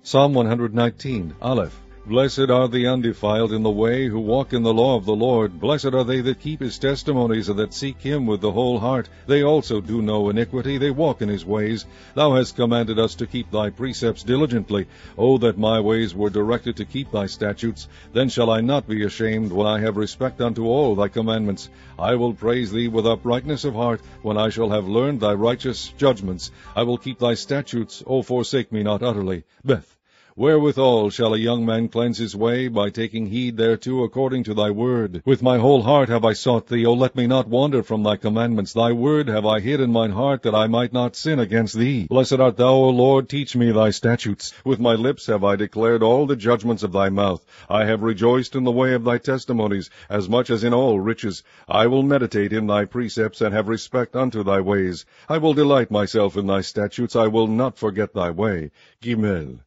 Psalm 119, Aleph. Blessed are the undefiled in the way, who walk in the law of the Lord. Blessed are they that keep his testimonies, and that seek him with the whole heart. They also do no iniquity, they walk in his ways. Thou hast commanded us to keep thy precepts diligently. O that my ways were directed to keep thy statutes! Then shall I not be ashamed, when I have respect unto all thy commandments. I will praise thee with uprightness of heart, when I shall have learned thy righteous judgments. I will keep thy statutes, O forsake me not utterly. Beth. Wherewithal shall a young man cleanse his way? By taking heed thereto according to thy word. With my whole heart have I sought thee. O let me not wander from thy commandments. Thy word have I hid in mine heart, that I might not sin against thee. Blessed art thou, O Lord, teach me thy statutes. With my lips have I declared all the judgments of thy mouth. I have rejoiced in the way of thy testimonies, as much as in all riches. I will meditate in thy precepts, and have respect unto thy ways. I will delight myself in thy statutes. I will not forget thy way. Gimel.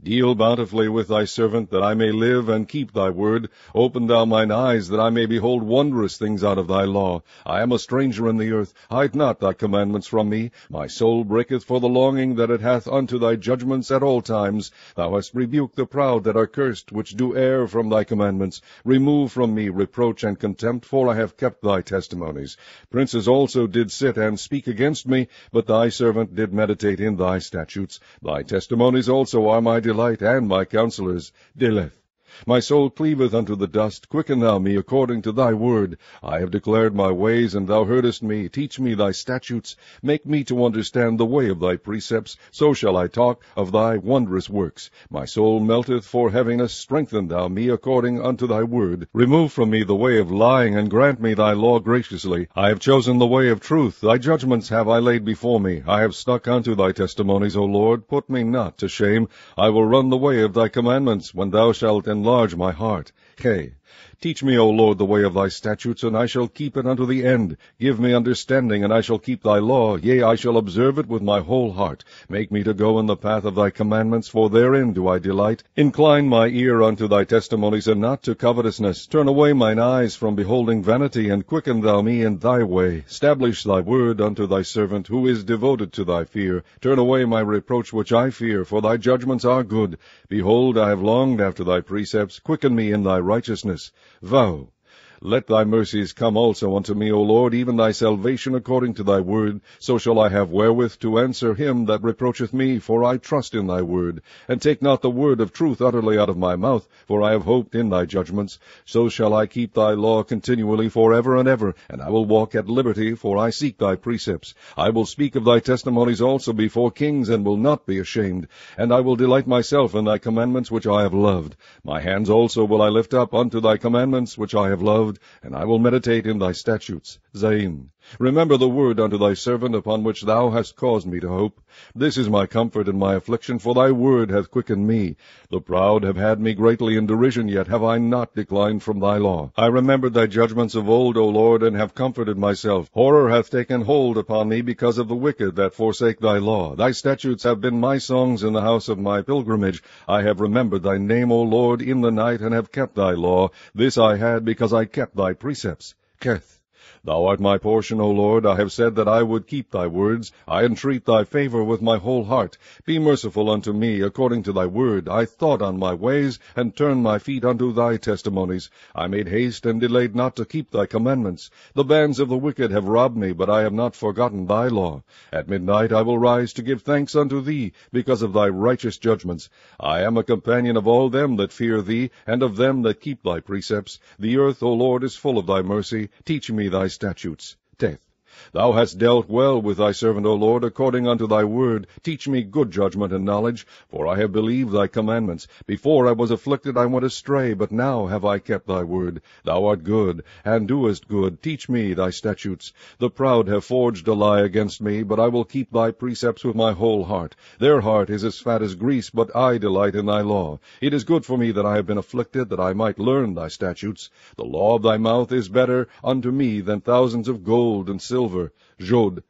Deal bountifully with thy servant, that I may live and keep thy word. Open thou mine eyes, that I may behold wondrous things out of thy law. I am a stranger in the earth. Hide not thy commandments from me. My soul breaketh for the longing that it hath unto thy judgments at all times. Thou hast rebuked the proud that are cursed, which do err from thy commandments. Remove from me reproach and contempt, for I have kept thy testimonies. Princes also did sit and speak against me, but thy servant did meditate in thy statutes. Thy testimonies also are my delight, and my counselors. Deleth. My soul cleaveth unto the dust. Quicken thou me according to thy word. I have declared my ways, and thou heardest me. Teach me thy statutes. Make me to understand the way of thy precepts. So shall I talk of thy wondrous works. My soul melteth for heaviness. Strengthen thou me according unto thy word. Remove from me the way of lying, and grant me thy law graciously. I have chosen the way of truth. Thy judgments have I laid before me. I have stuck unto thy testimonies, O Lord. Put me not to shame. I will run the way of thy commandments, when thou shalt enlarge my heart. Teach me, O Lord, the way of thy statutes, and I shall keep it unto the end. Give me understanding, and I shall keep thy law. Yea, I shall observe it with my whole heart. Make me to go in the path of thy commandments, for therein do I delight. Incline my ear unto thy testimonies, and not to covetousness. Turn away mine eyes from beholding vanity, and quicken thou me in thy way. Establish thy word unto thy servant, who is devoted to thy fear. Turn away my reproach which I fear, for thy judgments are good. Behold, I have longed after thy precepts. Quicken me in thy righteousness. Vow. Let thy mercies come also unto me, O Lord, even thy salvation according to thy word. So shall I have wherewith to answer him that reproacheth me, for I trust in thy word. And take not the word of truth utterly out of my mouth, for I have hoped in thy judgments. So shall I keep thy law continually forever and ever, and I will walk at liberty, for I seek thy precepts. I will speak of thy testimonies also before kings, and will not be ashamed. And I will delight myself in thy commandments which I have loved. My hands also will I lift up unto thy commandments which I have loved, and I will meditate in thy statutes. Zain. Remember the word unto thy servant, upon which thou hast caused me to hope. This is my comfort in my affliction, for thy word hath quickened me. The proud have had me greatly in derision, yet have I not declined from thy law. I remembered thy judgments of old, O Lord, and have comforted myself. Horror hath taken hold upon me because of the wicked that forsake thy law. Thy statutes have been my songs in the house of my pilgrimage. I have remembered thy name, O Lord, in the night, and have kept thy law. This I had because I kept thy precepts. Keth. Thou art my portion, O Lord. I have said that I would keep thy words. I entreat thy favor with my whole heart. Be merciful unto me according to thy word. I thought on my ways, and turned my feet unto thy testimonies. I made haste and delayed not to keep thy commandments. The bands of the wicked have robbed me, but I have not forgotten thy law. At midnight I will rise to give thanks unto thee, because of thy righteous judgments. I am a companion of all them that fear thee, and of them that keep thy precepts. The earth, O Lord, is full of thy mercy. Teach me thy statutes. Teth. Thou hast dealt well with thy servant, O Lord, according unto thy word. Teach me good judgment and knowledge, for I have believed thy commandments. Before I was afflicted I went astray, but now have I kept thy word. Thou art good, and doest good. Teach me thy statutes. The proud have forged a lie against me, but I will keep thy precepts with my whole heart. Their heart is as fat as grease, but I delight in thy law. It is good for me that I have been afflicted, that I might learn thy statutes. The law of thy mouth is better unto me than thousands of gold and silver. Jod.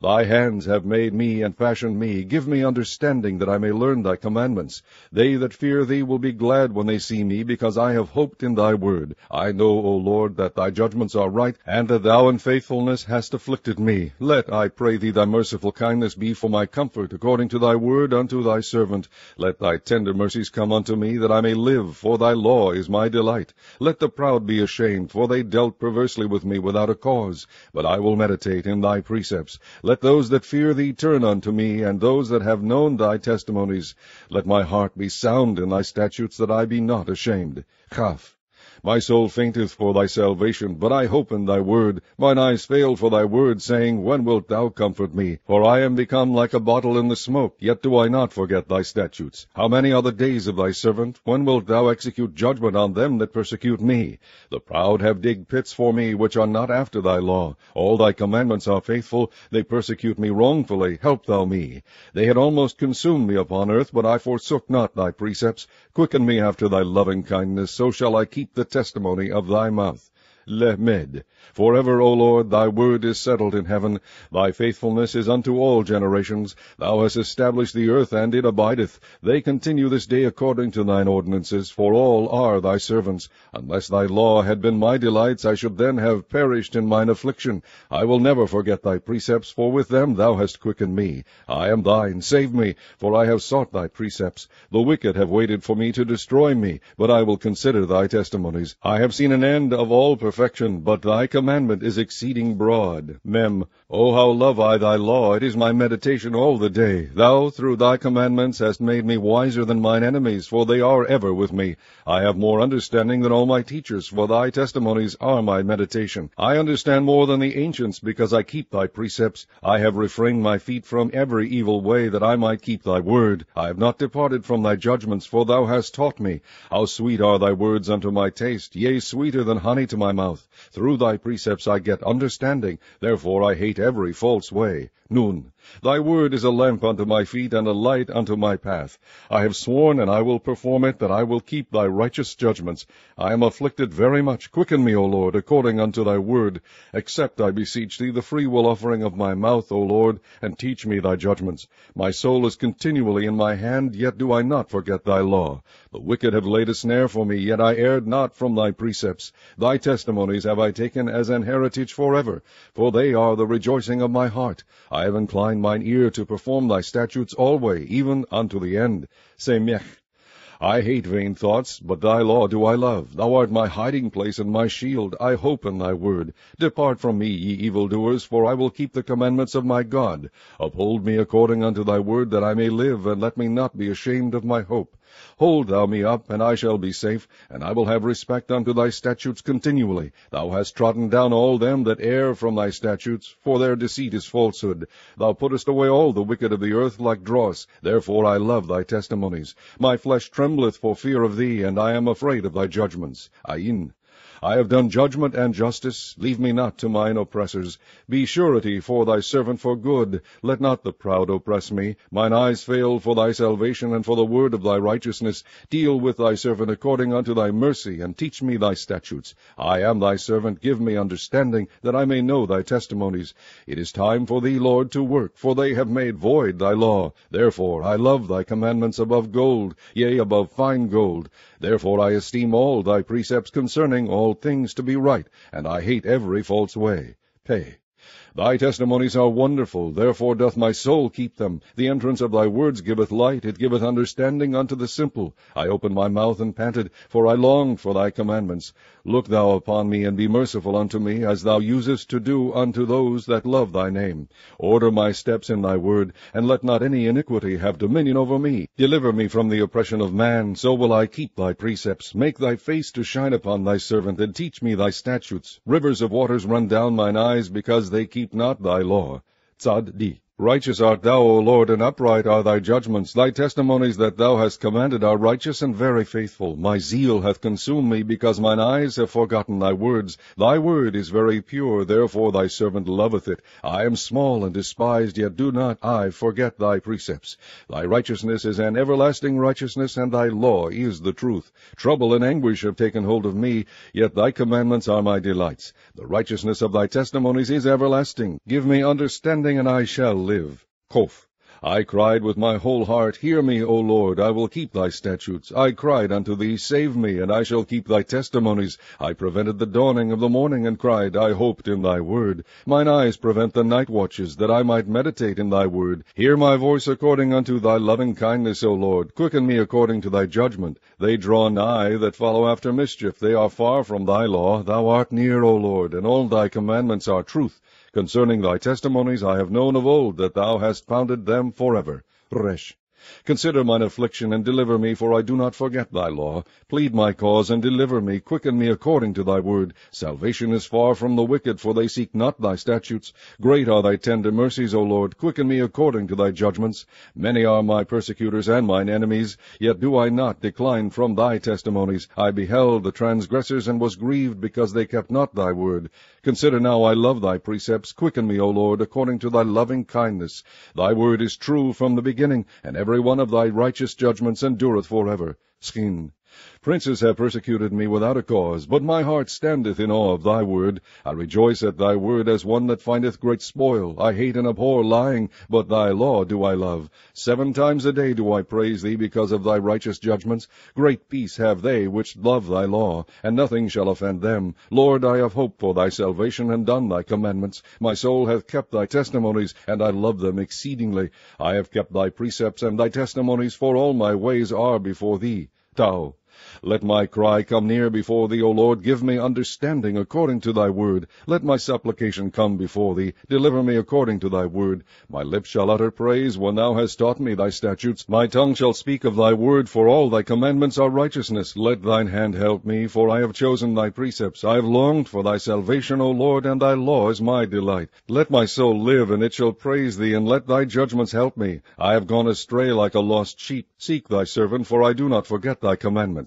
Thy hands have made me and fashioned me. Give me understanding, that I may learn thy commandments. They that fear thee will be glad when they see me, because I have hoped in thy word. I know, O Lord, that thy judgments are right, and that thou in faithfulness hast afflicted me. Let, I pray thee, thy merciful kindness be for my comfort, according to thy word unto thy servant. Let thy tender mercies come unto me, that I may live, for thy law is my delight. Let the proud be ashamed, for they dealt perversely with me without a cause. But I will meditate in thy precepts. Let those that fear thee turn unto me, and those that have known thy testimonies. Let my heart be sound in thy statutes, that I be not ashamed. Chaf. My soul fainteth for thy salvation, but I hope in thy word. Mine eyes fail for thy word, saying, When wilt thou comfort me? For I am become like a bottle in the smoke, yet do I not forget thy statutes. How many are the days of thy servant? When wilt thou execute judgment on them that persecute me? The proud have digged pits for me, which are not after thy law. All thy commandments are faithful. They persecute me wrongfully. Help thou me. They had almost consumed me upon earth, but I forsook not thy precepts. Quicken me after thy loving kindness, so shall I keep the testimony of thy mouth. Lemed. Forever, O Lord, thy word is settled in heaven. Thy faithfulness is unto all generations. Thou hast established the earth, and it abideth. They continue this day according to thine ordinances, for all are thy servants. Unless thy law had been my delights, I should then have perished in mine affliction. I will never forget thy precepts, for with them thou hast quickened me. I am thine, save me, for I have sought thy precepts. The wicked have waited for me to destroy me, but I will consider thy testimonies. I have seen an end of all perfection, but thy commandment is exceeding broad. Mem. O how love I thy law! It is my meditation all the day. Thou through thy commandments hast made me wiser than mine enemies, for they are ever with me. I have more understanding than all my teachers, for thy testimonies are my meditation. I understand more than the ancients, because I keep thy precepts. I have refrained my feet from every evil way, that I might keep thy word. I have not departed from thy judgments, for thou hast taught me. How sweet are thy words unto my taste, yea, sweeter than honey to my mouth. Through thy precepts I get understanding, therefore I hate every false way. Nun. Thy word is a lamp unto my feet, and a light unto my path. I have sworn, and I will perform it, that I will keep thy righteous judgments. I am afflicted very much. Quicken me, O Lord, according unto thy word. Accept, I beseech thee, the freewill offering of my mouth, O Lord, and teach me thy judgments. My soul is continually in my hand, yet do I not forget thy law. The wicked have laid a snare for me, yet I erred not from thy precepts. Thy testimonies have I taken as an heritage forever, for they are the rejoicing of my heart. I have inclined mine ear to perform thy statutes alway, even unto the end. Semech. I hate vain thoughts, but thy law do I love. Thou art my hiding place and my shield. I hope in thy word. Depart from me, ye evildoers, for I will keep the commandments of my God. Uphold me according unto thy word, that I may live, and let me not be ashamed of my hope. Hold thou me up, and I shall be safe, and I will have respect unto thy statutes continually. Thou hast trodden down all them that err from thy statutes, for their deceit is falsehood. Thou puttest away all the wicked of the earth like dross. Therefore I love thy testimonies. My flesh trembleth for fear of thee, and I am afraid of thy judgments. Ayin. I have done judgment and justice. Leave me not to mine oppressors. Be surety for thy servant for good. Let not the proud oppress me. Mine eyes fail for thy salvation, and for the word of thy righteousness. Deal with thy servant according unto thy mercy, and teach me thy statutes. I am thy servant. Give me understanding, that I may know thy testimonies. It is time for thee, Lord, to work, for they have made void thy law. Therefore I love thy commandments above gold, yea, above fine gold. Therefore I esteem all thy precepts concerning all things to be right, and I hate every false way. Pay. Thy testimonies are wonderful, therefore doth my soul keep them. The entrance of thy words giveth light, it giveth understanding unto the simple. I opened my mouth and panted, for I longed for thy commandments. Look thou upon me, and be merciful unto me, as thou usest to do unto those that love thy name. Order my steps in thy word, and let not any iniquity have dominion over me. Deliver me from the oppression of man, so will I keep thy precepts. Make thy face to shine upon thy servant, and teach me thy statutes. Rivers of waters run down mine eyes, because they keep not thy law. Tzad Di. Righteous art thou, O Lord, and upright are thy judgments. Thy testimonies that thou hast commanded are righteous and very faithful. My zeal hath consumed me, because mine eyes have forgotten thy words. Thy word is very pure, therefore thy servant loveth it. I am small and despised, yet do not I forget thy precepts. Thy righteousness is an everlasting righteousness, and thy law is the truth. Trouble and anguish have taken hold of me, yet thy commandments are my delights. The righteousness of thy testimonies is everlasting. Give me understanding, and I shall live. Kof. I cried with my whole heart, Hear me, O Lord, I will keep thy statutes. I cried unto thee, Save me, and I shall keep thy testimonies. I prevented the dawning of the morning, and cried, I hoped in thy word. Mine eyes prevent the night watches, that I might meditate in thy word. Hear my voice according unto thy loving kindness, O Lord. Quicken me according to thy judgment. They draw nigh that follow after mischief. They are far from thy law. Thou art near, O Lord, and all thy commandments are truth. Concerning thy testimonies I have known of old, that thou hast founded them forever. Resh. Consider mine affliction, and deliver me, for I do not forget thy law. Plead my cause, and deliver me. Quicken me according to thy word. Salvation is far from the wicked, for they seek not thy statutes. Great are thy tender mercies, O Lord. Quicken me according to thy judgments. Many are my persecutors and mine enemies, yet do I not decline from thy testimonies. I beheld the transgressors, and was grieved, because they kept not thy word. Consider now, I love thy precepts. Quicken me, O Lord, according to thy loving kindness. Thy word is true from the beginning, and every one of thy righteous judgments endureth forever. Skin. Princes have persecuted me without a cause, but my heart standeth in awe of thy word. I rejoice at thy word as one that findeth great spoil. I hate and abhor lying, but thy law do I love. 7 times a day do I praise thee because of thy righteous judgments. Great peace have they which love thy law, and nothing shall offend them. Lord, I have hoped for thy salvation, and done thy commandments. My soul hath kept thy testimonies, and I love them exceedingly. I have kept thy precepts and thy testimonies, for all my ways are before thee. Tau. Let my cry come near before thee, O Lord. Give me understanding according to thy word. Let my supplication come before thee. Deliver me according to thy word. My lips shall utter praise when thou hast taught me thy statutes. My tongue shall speak of thy word, for all thy commandments are righteousness. Let thine hand help me, for I have chosen thy precepts. I have longed for thy salvation, O Lord, and thy law is my delight. Let my soul live, and it shall praise thee, and let thy judgments help me. I have gone astray like a lost sheep. Seek thy servant, for I do not forget thy commandments.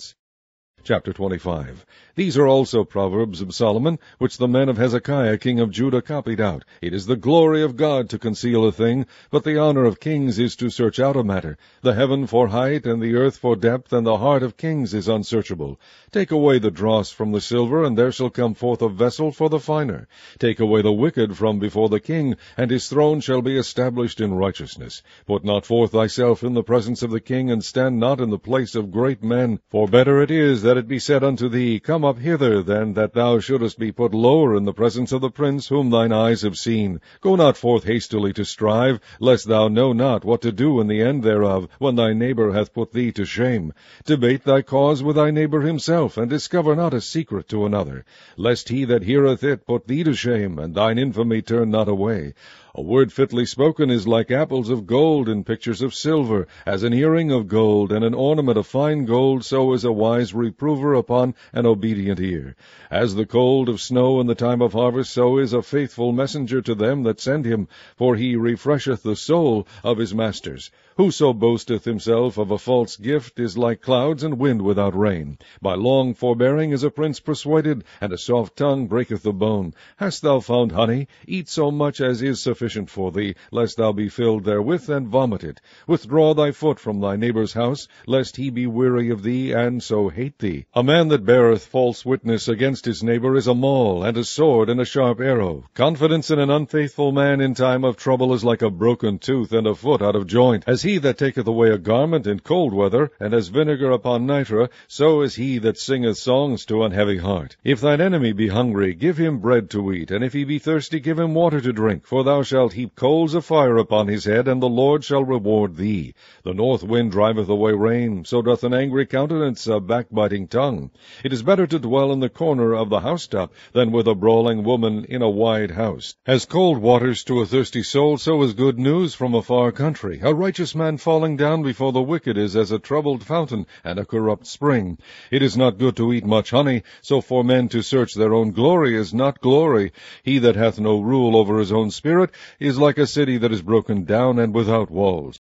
Chapter 25. These are also Proverbs of Solomon, which the men of Hezekiah king of Judah copied out. It is the glory of God to conceal a thing, but the honor of kings is to search out a matter. The heaven for height, and the earth for depth, and the heart of kings is unsearchable. Take away the dross from the silver, and there shall come forth a vessel for the finer. Take away the wicked from before the king, and his throne shall be established in righteousness. Put not forth thyself in the presence of the king, and stand not in the place of great men. For better it is that it be said unto thee, Come up hither, than that thou shouldest be put lower in the presence of the prince whom thine eyes have seen. Go not forth hastily to strive, lest thou know not what to do in the end thereof, when thy neighbor hath put thee to shame. Debate thy cause with thy neighbor himself, and discover not a secret to another, lest he that heareth it put thee to shame, and thine infamy turn not away. A word fitly spoken is like apples of gold in pictures of silver, as an earring of gold and an ornament of fine gold, so is a wise reprover upon an obedient ear. As the cold of snow in the time of harvest, so is a faithful messenger to them that send him, for he refresheth the soul of his masters. Whoso boasteth himself of a false gift is like clouds and wind without rain. By long forbearing is a prince persuaded, and a soft tongue breaketh the bone. Hast thou found honey? Eat so much as is sufficient for thee, lest thou be filled therewith, and vomit it. Withdraw thy foot from thy neighbor's house, lest he be weary of thee, and so hate thee. A man that beareth false witness against his neighbor is a maul, and a sword, and a sharp arrow. Confidence in an unfaithful man in time of trouble is like a broken tooth, and a foot out of joint. As he that taketh away a garment in cold weather, and as vinegar upon nitre, so is he that singeth songs to an heavy heart. If thine enemy be hungry, give him bread to eat, and if he be thirsty, give him water to drink. For thou shalt heap coals of fire upon his head, and the Lord shall reward thee. The north wind driveth away rain, so doth an angry countenance a backbiting tongue. It is better to dwell in the corner of the housetop than with a brawling woman in a wide house. As cold waters to a thirsty soul, so is good news from a far country. A righteous man falling down before the wicked is as a troubled fountain and a corrupt spring. It is not good to eat much honey, so for men to search their own glory is not glory. He that hath no rule over his own spirit is like a city that is broken down and without walls.